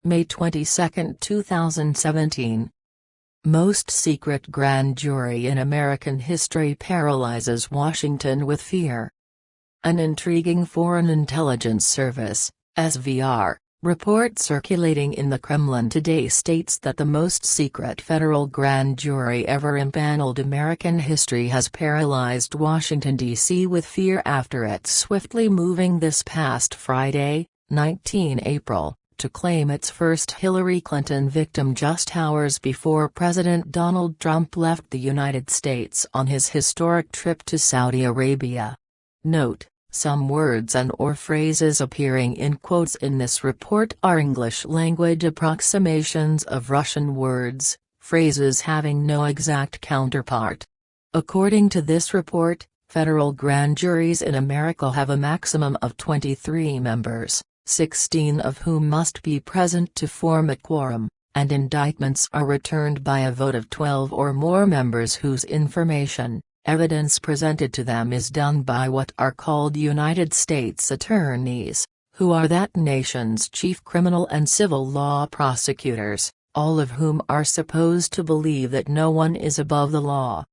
May 22, 2017. Most secret grand jury in American history paralyzes Washington with fear. An intriguing Foreign Intelligence Service (SVR) report circulating in the Kremlin today states that the most secret federal grand jury ever impaneled American history has paralyzed Washington, D.C. with fear after it swiftly moving this past Friday, 19 April, to claim its first Hillary Clinton victim just hours before President Donald Trump left the United States on his historic trip to Saudi Arabia. Note: some words and/or phrases appearing in quotes in this report are English-language approximations of Russian words, phrases having no exact counterpart. According to this report, federal grand juries in America have a maximum of 23 members, 16 of whom must be present to form a quorum, and indictments are returned by a vote of 12 or more members whose information, evidence presented to them is done by what are called United States attorneys, who are that nation's chief criminal and civil law prosecutors, all of whom are supposed to believe that no one is above the law.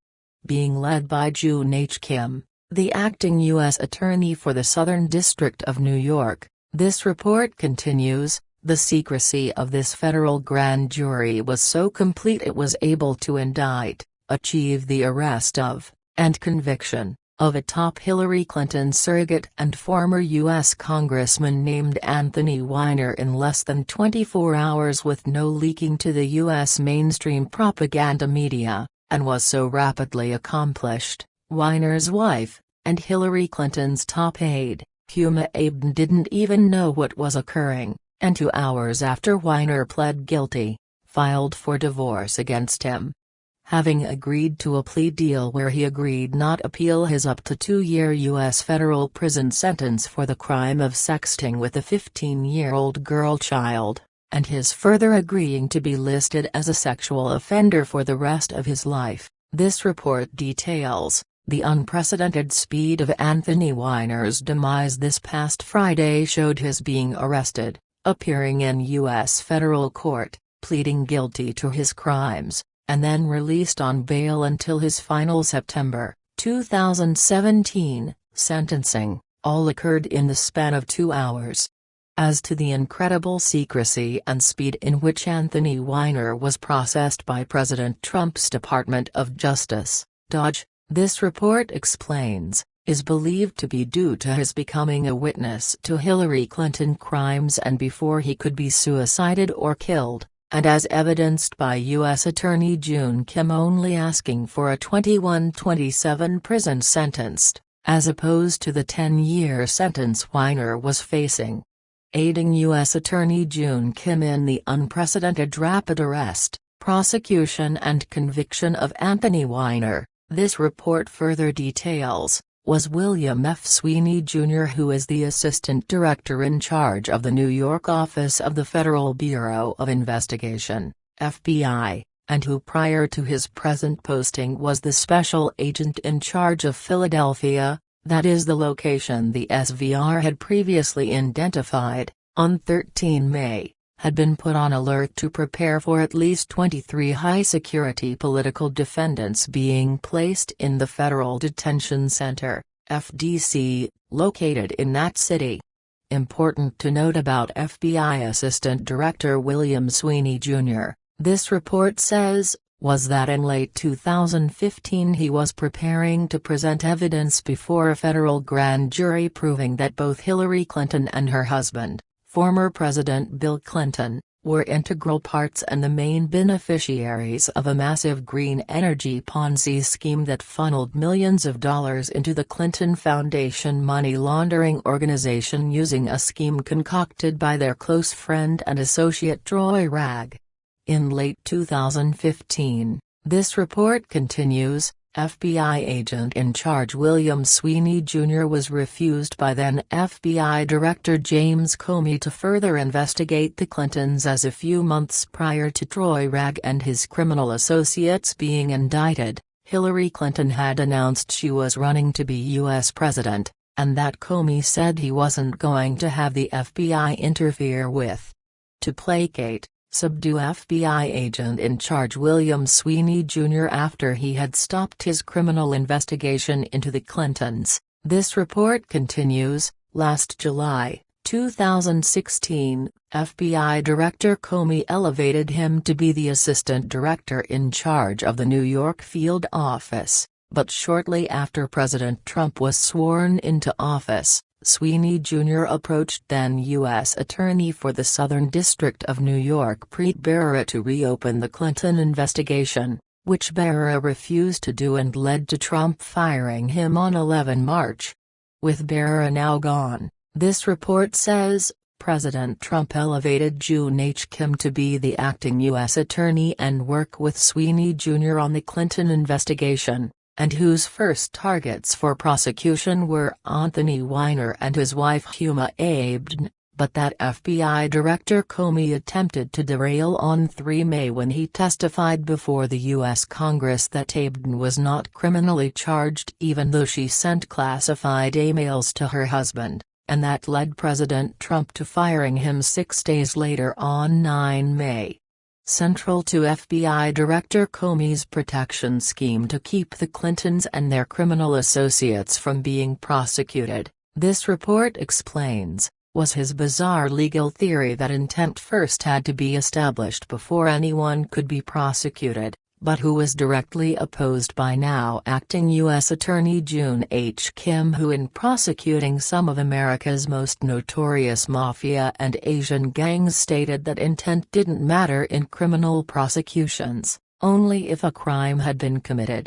Being led by June H. Kim, the acting U.S. Attorney for the Southern District of New York, this report continues, the secrecy of this federal grand jury was so complete it was able to indict, achieve the arrest of, and conviction, of a top Hillary Clinton surrogate and former U.S. Congressman named Anthony Weiner in less than 24 hours with no leaking to the U.S. mainstream propaganda media, and was so rapidly accomplished. Weiner's wife, and Hillary Clinton's top aide, Huma Abedin, didn't even know what was occurring, and 2 hours after Weiner pled guilty, filed for divorce against him. Having agreed to a plea deal where he agreed not appeal his up to 2-year U.S. federal prison sentence for the crime of sexting with a 15-year-old girl child, and his further agreeing to be listed as a sexual offender for the rest of his life, this report details the unprecedented speed of Anthony Weiner's demise. This past Friday showed his being arrested, appearing in U.S. federal court, pleading guilty to his crimes, and then released on bail until his final September 2017 sentencing, all occurred in the span of 2 hours. As to the incredible secrecy and speed in which Anthony Weiner was processed by President Trump's Department of Justice, DOJ, this report explains, is believed to be due to his becoming a witness to Hillary Clinton crimes and before he could be suicided or killed, and as evidenced by U.S. Attorney June Kim only asking for a 21-27 prison sentence, as opposed to the 10-year sentence Weiner was facing. Aiding U.S. Attorney June Kim in the unprecedented rapid arrest, prosecution and conviction of Anthony Weiner, this report further details, was William F. Sweeney, Jr., who is the Assistant Director in charge of the New York office of the Federal Bureau of Investigation, FBI, and who prior to his present posting was the Special Agent in charge of Philadelphia, that is the location the SVR had previously identified, on 13 May, had been put on alert to prepare for at least 23 high-security political defendants being placed in the Federal Detention Center, FDC, located in that city. Important to note about FBI Assistant Director William Sweeney, Jr., this report says, was that in late 2015 he was preparing to present evidence before a federal grand jury proving that both Hillary Clinton and her husband, former President Bill Clinton, were integral parts and the main beneficiaries of a massive green energy Ponzi scheme that funneled millions of dollars into the Clinton Foundation money laundering organization using a scheme concocted by their close friend and associate Troy Ragg. In late 2015, this report continues, FBI agent in charge William Sweeney Jr. was refused by then FBI Director James Comey to further investigate the Clintons as a few months prior to Troy Ragg and his criminal associates being indicted, Hillary Clinton had announced she was running to be U.S. president, and that Comey said he wasn't going to have the FBI interfere with to placate, subdue FBI agent in charge William Sweeney Jr. after he had stopped his criminal investigation into the Clintons. This report continues. Last July, 2016, FBI Director Comey elevated him to be the assistant director in charge of the New York field office, but shortly after President Trump was sworn into office, Sweeney Jr. approached then U.S. Attorney for the Southern District of New York Preet Bharara to reopen the Clinton investigation, which Bharara refused to do and led to Trump firing him on 11 March. With Bharara now gone, this report says, President Trump elevated June H. Kim to be the acting U.S. Attorney and work with Sweeney Jr. on the Clinton investigation, and whose first targets for prosecution were Anthony Weiner and his wife Huma Abedin, but that FBI Director Comey attempted to derail on 3 May when he testified before the U.S. Congress that Abedin was not criminally charged even though she sent classified emails to her husband, and that led President Trump to firing him 6 days later on 9 May. Central to FBI Director Comey's protection scheme to keep the Clintons and their criminal associates from being prosecuted, this report explains, was his bizarre legal theory that intent first had to be established before anyone could be prosecuted, but who was directly opposed by now acting U.S. Attorney June H. Kim, who in prosecuting some of America's most notorious mafia and Asian gangs stated that intent didn't matter in criminal prosecutions, only if a crime had been committed.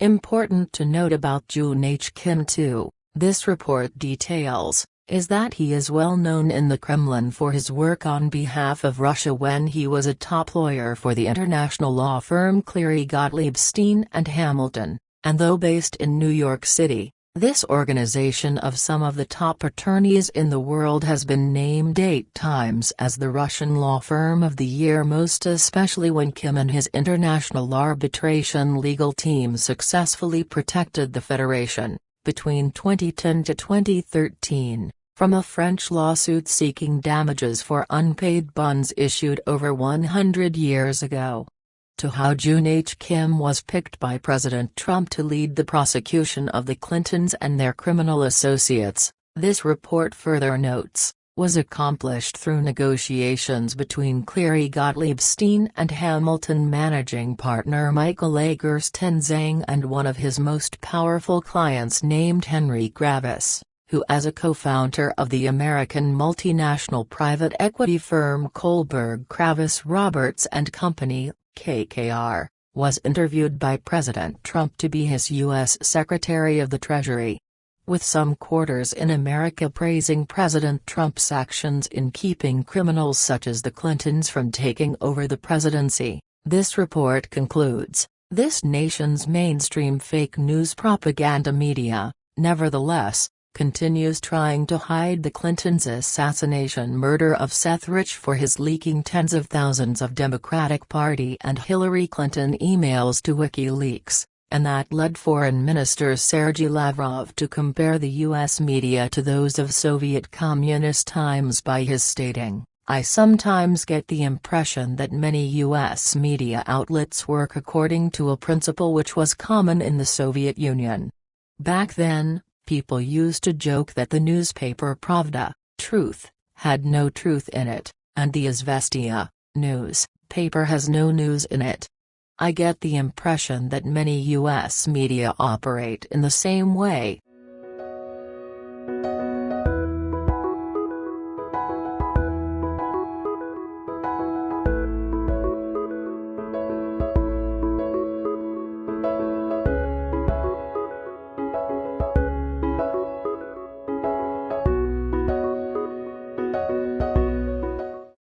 Important to note about June H. Kim too, this report details, is that he is well known in the Kremlin for his work on behalf of Russia when he was a top lawyer for the international law firm Cleary Gottlieb Steen and Hamilton, and though based in New York City, this organization of some of the top attorneys in the world has been named 8 times as the Russian law firm of the year, most especially when Kim and his international arbitration legal team successfully protected the Federation, between 2010 to 2013, from a French lawsuit seeking damages for unpaid bonds issued over 100 years ago. To how June H. Kim was picked by President Trump to lead the prosecution of the Clintons and their criminal associates, this report further notes, was accomplished through negotiations between Cleary Gottlieb Steen and Hamilton managing partner Michael Eggers-Tenzing and one of his most powerful clients named Henry Kravis, who as a co-founder of the American multinational private equity firm Kohlberg Kravis Roberts and Company, KKR, was interviewed by President Trump to be his U.S. Secretary of the Treasury. With some quarters in America praising President Trump's actions in keeping criminals such as the Clintons from taking over the presidency, this report concludes, this nation's mainstream fake news propaganda media, nevertheless, continues trying to hide the Clintons' assassination murder of Seth Rich for his leaking tens of thousands of Democratic Party and Hillary Clinton emails to WikiLeaks, and that led Foreign Minister Sergei Lavrov to compare the U.S. media to those of Soviet communist times by his stating, "I sometimes get the impression that many U.S. media outlets work according to a principle which was common in the Soviet Union. Back then, people used to joke that the newspaper Pravda, Truth, had no truth in it, and the Izvestia, news, paper has no news in it. I get the impression that many U.S. media operate in the same way."